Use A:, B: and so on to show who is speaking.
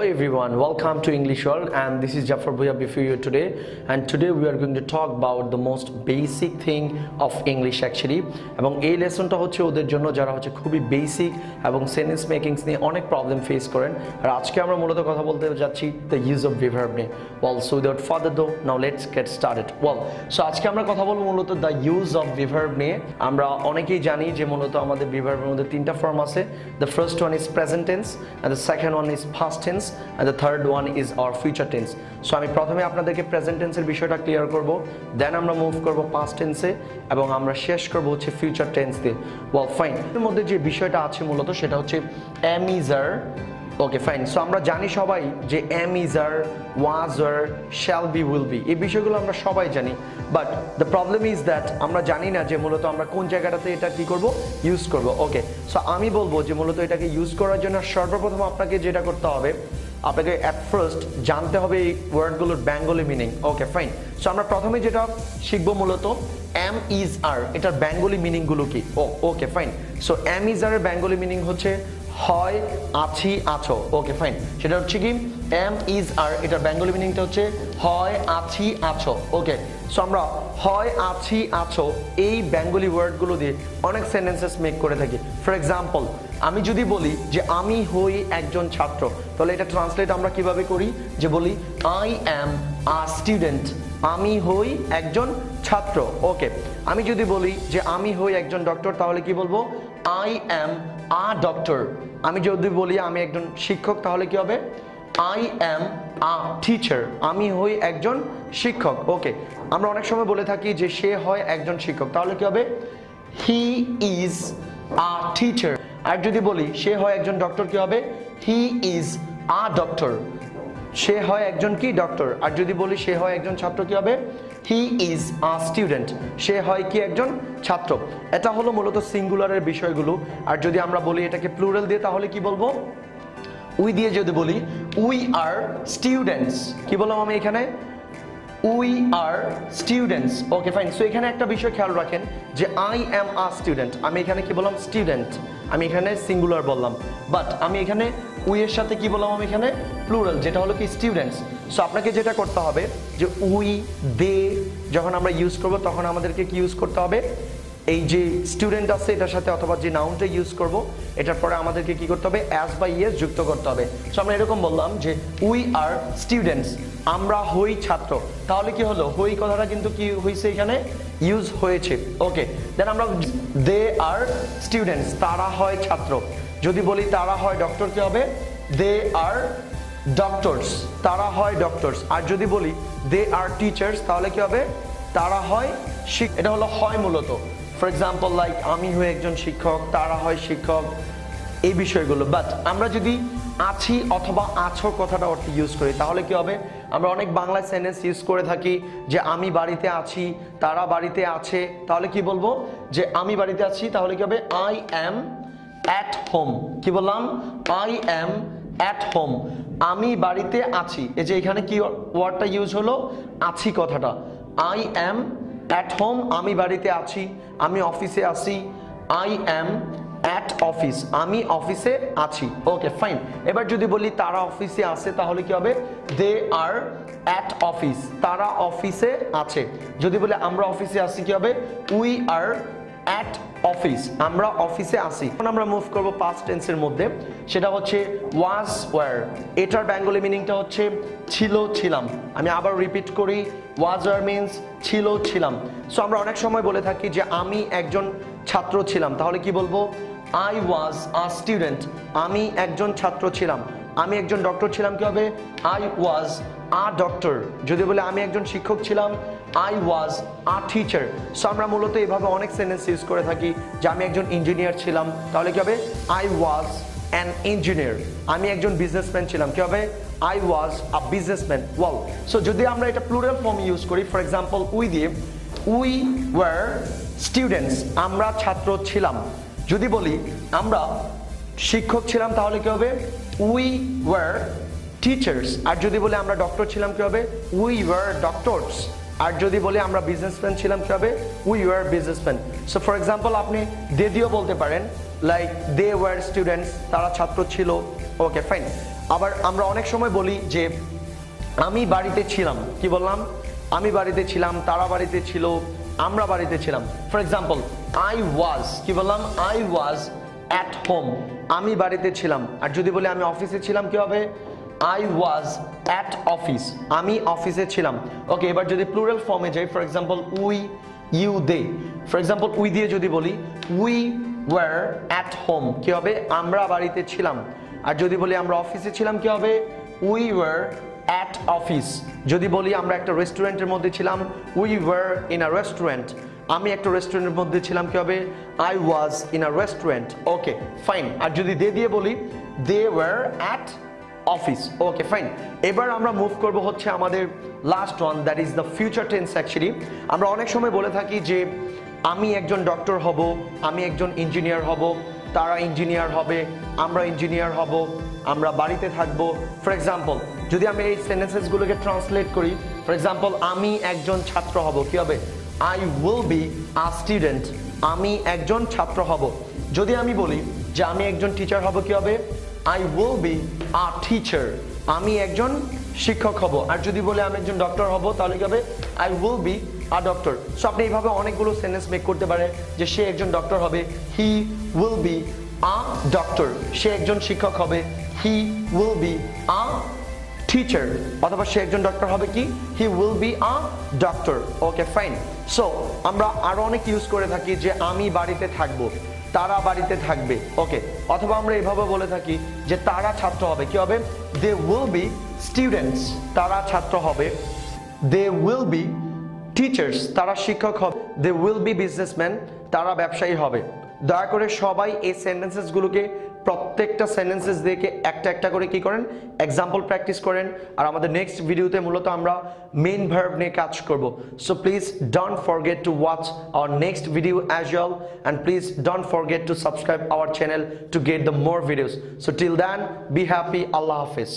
A: Hello everyone, welcome to English World, and this is Jafar Bhuya before you today. And today we are going to talk about the most basic thing of English actually. এবং এই লেসনটা হচ্ছে ওদের জন্য যারা হচ্ছে খুবই basic এবং sentence মেকিংস নিয়ে অনেক প্রবলেম ফেস করেন। আর আজকে আমরা মূলত কথা বলতে যাচ্ছি the use of reverb নিয়ে। Well, so without further ado, now let's get started. Well, so আজকে আমরা কথা বলবো মূলত the use of reverb নিয়ে। আমরা অনেকেই জানি যে মূলত আমাদের reverb এর মধ্যে তিনটা ফর্ম আছে। The first one is present tense, and the second one is past tense, and the third one is our future tense. So আমি প্রথমে আপনাদেরকে প্রেজেন্ট টেন্সের বিষয়টা ক্লিয়ার করব, দেন আমরা মুভ করব পাস্ট টেন্সে এবং আমরা শেষ করব হচ্ছে ফিউচার টেন্স দিয়ে। ওয়েল ফাইন, এর মধ্যে যে বিষয়টা আছে মূলত সেটা হচ্ছে am is are। Okay fine, so আমরা জানি সবাই যে am is are, was are, shall be, will be, এই বিষয়গুলো আমরা সবাই জানি। But the problem is that আমরা জানি না যে মূলত আমরা কোন জায়গাটাতে এটা কি করব, ইউজ করব। ওকে, সো আমি বলবো যে মূলত এটাকে ইউজ করার জন্য সর্বপ্রথম আপনাকে যেটা করতে হবে, আপনাকে অ্যাট ফার্স্ট জানতে হবে এই ওয়ার্ডগুলোর Bengali meaning. Okay fine, so আমরা প্রথমে যেটা শিখবো মূলত am is are, এটার বেঙ্গলি মিনিংগুলো কি। Okay fine, so am is are এর বেঙ্গলি মিনিং হচ্ছে হয়, আছি, আছো। ওকে ফাইন, সেটা হচ্ছে কি am is are, এটার বেঙ্গলি মিনিংটা হচ্ছে হয়, আছি, আছো। ওকে, সো আমরা হয়, আছি, আছো এই বেঙ্গলি ওয়ার্ডগুলো দিয়ে অনেক সেন্টেন্সেস মেক করে থাকি। ফর এক্সাম্পল, আমি যদি বলি যে আমি হই একজন ছাত্র, তাহলে এটা ট্রান্সলেট আমরা কিভাবে করি, যে বলি আই অ্যাম আ স্টুডেন্ট, আমি হই একজন ছাত্র। ওকে, আমি যদি বলি যে আমি হই একজন ডক্টর, তাহলে কি বলবো আই অ্যাম আ ডক্টর। আমি যদি বলি আমি একজন শিক্ষক, তাহলে কি হবে আই অ্যাম আ টিচার, আমি হই একজন শিক্ষক। ওকে, আমরা অনেক সময় বলে থাকি যে সে হয় একজন শিক্ষক, তাহলে কি হবে হি ইজ আ টিচার। আর যদি বলি সে হয় একজন ডক্টর, কি হবে হি ইজ আ ডক্টর, সে হয় একজন কি ডক্টর। আর যদি বলি সে হয় একজন ছাত্র, কি হবে হি ইজ আ স্টুডেন্ট, সে হয় কি একজন ছাত্র। এটা হলো মূলত সিঙ্গুলারের বিষয়গুলো। আর যদি আমরা বলি এটাকে প্লুরাল দিয়ে, তাহলে কি বলবো উই দিয়ে যদি বলি উই আর স্টুডেন্টস, কি বললাম আমি এখানে we are students. Okay fine, so এখানে একটা বিষয় খেয়াল রাখেন যে আই অ্যাম আ স্টুডেন্ট, আমি এখানে কি বললাম স্টুডেন্ট, আমি এখানে সিঙ্গুলার বললাম, বাট আমি এখানে উই এর সাথে কি বললাম, আমি এখানে প্লুরাল, যেটা হলো কি স্টুডেন্টস। সো আপনাকে যেটা করতে হবে যে উই দে যখন আমরা ইউজ করব, তখন আমাদেরকে কি ইউজ করতে হবে, এই যে স্টুডেন্ট আছে এটার সাথে অথবা যে নাউনটা ইউজ করব, এটার পরে আমাদেরকে কি করতে হবে অ্যাজ বা ইয়েস যুক্ত করতে হবে। সো আমরা এরকম বললাম যে উই আর স্টুডেন্টস, আমরা হই ছাত্র, তাহলে কি হলো হই কথাটা কিন্তু কি হয়েছে এখানে ইউজ হয়েছে। ওকে, দেন আমরা দে আর স্টুডেন্টস, তারা হয় ছাত্র। যদি বলি তারা হয় ডক্টর, কি হবে দে আর ডক্টরস, তারা হয় ডক্টরস। আর যদি বলি দে আর টিচার্স, তাহলে কি হবে তারা হয় শিক্ষক। এটা হলো হয় মূলত। ফর এক্সাম্পল লাইক আমি হই একজন শিক্ষক, তারা হয় শিক্ষক, এই বিষয়গুলো। বাট আমরা যদি আছি অথবা আছো কথাটা অর্থে ইউজ করি, তাহলে কি হবে আমরা অনেক বাংলা সেন্টেন্স ইউজ করে থাকি যে আমি বাড়িতে আছি, তারা বাড়িতে আছে, তাহলে কি বলবো যে আমি বাড়িতে আছি, তাহলে কি হবে আই অ্যাম অ্যাট হোম। কি বললাম আই অ্যাম অ্যাট হোম, আমি বাড়িতে আছি। এই যে এখানে কি ওয়ার্ডটা ইউজ হলো আছি কথাটা, আই অ্যাম অ্যাট হোম, আমি বাড়িতে আছি। আমি অফিসে আছি, আই অ্যাম অ্যাট অফিস, আমি অফিসে আছি। ওকে ফাইন, এবার যদি বলি তারা অফিসে আছে, তাহলে কি হবে দে আর অ্যাট অফিস, তারা অফিসে আছে। যদি বলি আমরা অফিসে আছি, কি হবে উই আর অ্যাট অফিস, আমরা অফিসে আসি। এখন আমরা মুভ করব পাস্ট টেন্সের মধ্যে, সেটা হচ্ছে ওয়াজ ওয়ার। এটার বেঙ্গলি মিনিংটা হচ্ছে ছিল, ছিলাম। আমি আবার রিপিট করি, ওয়াজ ওয়ার মিনস ছিল, ছিলাম। সো আমরা অনেক সময় বলে থাকি যে আমি একজন ছাত্র ছিলাম, তাহলে কি বলবো আই ওয়াজ আ স্টুডেন্ট, আমি একজন ছাত্র ছিলাম। আমি একজন ডক্টর ছিলাম, কি হবে আই ওয়াজ আ ডক্টর। যদি বলে আমি একজন শিক্ষক ছিলাম, I was a teacher. So আমরা মূলত এভাবে অনেক সেন্টেন্স ইউজ করে থাকি যে আমি একজন ইঞ্জিনিয়ার ছিলাম, তাহলে কি হবে আই ওয়াজ অ্যান ইঞ্জিনিয়ার। আমি একজন বিজনেসম্যান ছিলাম, কি হবে I was a businessman. Well, so যদি আমরা এটা প্লুরাল ফর্ম ইউজ করি, ফর এক্সাম্পল উই দিয়ে উই ওয়ার স্টুডেন্টস, আমরা ছাত্র ছিলাম। যদি বলি আমরা শিক্ষক ছিলাম, তাহলে কি হবে উই ওয়ার টিচার্স। আর যদি বলি আমরা ডক্টর ছিলাম, কি হবে উই ওয়ার ডক্টরস। আর যদি বলি আমরা বিজনেসম্যান ছিলাম, কি হবে we war businessman. So for example আপনি দে দিয়েও বলতে পারেন লাইক দে ওয়ার স্টুডেন্টস, তারা ছাত্র ছিল। Okay fine. আবার আমরা অনেক সময় বলি যে আমি বাড়িতে ছিলাম, কি বললাম? আমি বাড়িতে ছিলাম, তারা বাড়িতে ছিল, আমরা বাড়িতে ছিলাম। ফর এক্সাম্পল আই ওয়াজ, কি বললাম? আই ওয়াজ অ্যাট হোম, আমি বাড়িতে ছিলাম। আর যদি বলি আমি অফিসে ছিলাম, কি হবে? আই ওয়াজ অ্যাট অফিস, আমি অফিসে ছিলাম। ওকে, এবার যদি প্লুরাল ফর্মে যাই, for example we, you, they. For example we দিয়ে যদি বলি উই ওয়ার অ্যাট হোম, কি হবে? আমরা বাড়িতে ছিলাম। আর যদি বলি আমরা অফিসে ছিলাম, কি হবে? We were at office. যদি বলি আমরা একটা রেস্টুরেন্টের মধ্যে ছিলাম, we were in a restaurant, আমি একটা রেস্টুরেন্টের মধ্যে ছিলাম, কি হবে? I was in a restaurant. Okay fine. আর যদি দে দিয়ে বলি they were at office. Okay fine. এবার আমরা মুভ করব হচ্ছে আমাদের last one, that is the future tense. Actually আমরা অনেক সময় বলে থাকি যে আমি একজন ডক্টর হব, আমি একজন ইঞ্জিনিয়ার হব, তারা ইঞ্জিনিয়ার হবে, আমরা ইঞ্জিনিয়ার হব, আমরা বাড়িতে থাকবো। ফর এক্সাম্পল যদি আমি এই সেন্টেন্সেসগুলোকে ট্রান্সলেট করি, ফর এক্সাম্পল আমি একজন ছাত্র হব, কি হবে? I will be a student, আমি একজন ছাত্র হব। যদি আমি বলি যে আমি একজন টিচার হব, কি হবে? I will be a teacher, আমি একজন শিক্ষক হব। আর যদি বলে আমি একজন ডক্টর হব, তাহলে কি হবে? I will be a doctor. So আপনি এইভাবে অনেকগুলো সেন্টেন্স মেক করতে পারে যে সে একজন ডক্টর হবে, he will be a doctor, সে একজন শিক্ষক হবে, he will be a teacher, অথবা সে একজন ডক্টর হবে, কি? He will be a doctor. Okay fine. So আমরা আরো অনেক ইউজ করে থাকি যে আমি বাড়িতে থাকবো, তারা বাড়িতে থাকবে। ওকে, অথবা আমরা এভাবে বলে থাকি যে তারা ছাত্র হবে, কি হবে? দে উইল বি স্টুডেন্টস, তারা ছাত্র হবে। দে উইল বি টিচার্স, তারা শিক্ষক হবে। দে উইল বি বিজনেসম্যান, তারা ব্যবসায়ী হবে। দয়া করে সবাই এই সেন্টেন্সেসগুলোকে প্রত্যেকটা সেন্টেন্সেস দেখে একটা একটা করে কি করেন? এক্সাম্পল প্র্যাকটিস করেন। আর আমাদের নেক্সট ভিডিওতে মূলত আমরা মেইন ভার্ব নিয়ে কাজ করব। So please don't forget to watch our next video as well, and please don't forget to subscribe our channel to get the more videos. So till then, be happy. আল্লাহ হাফিজ।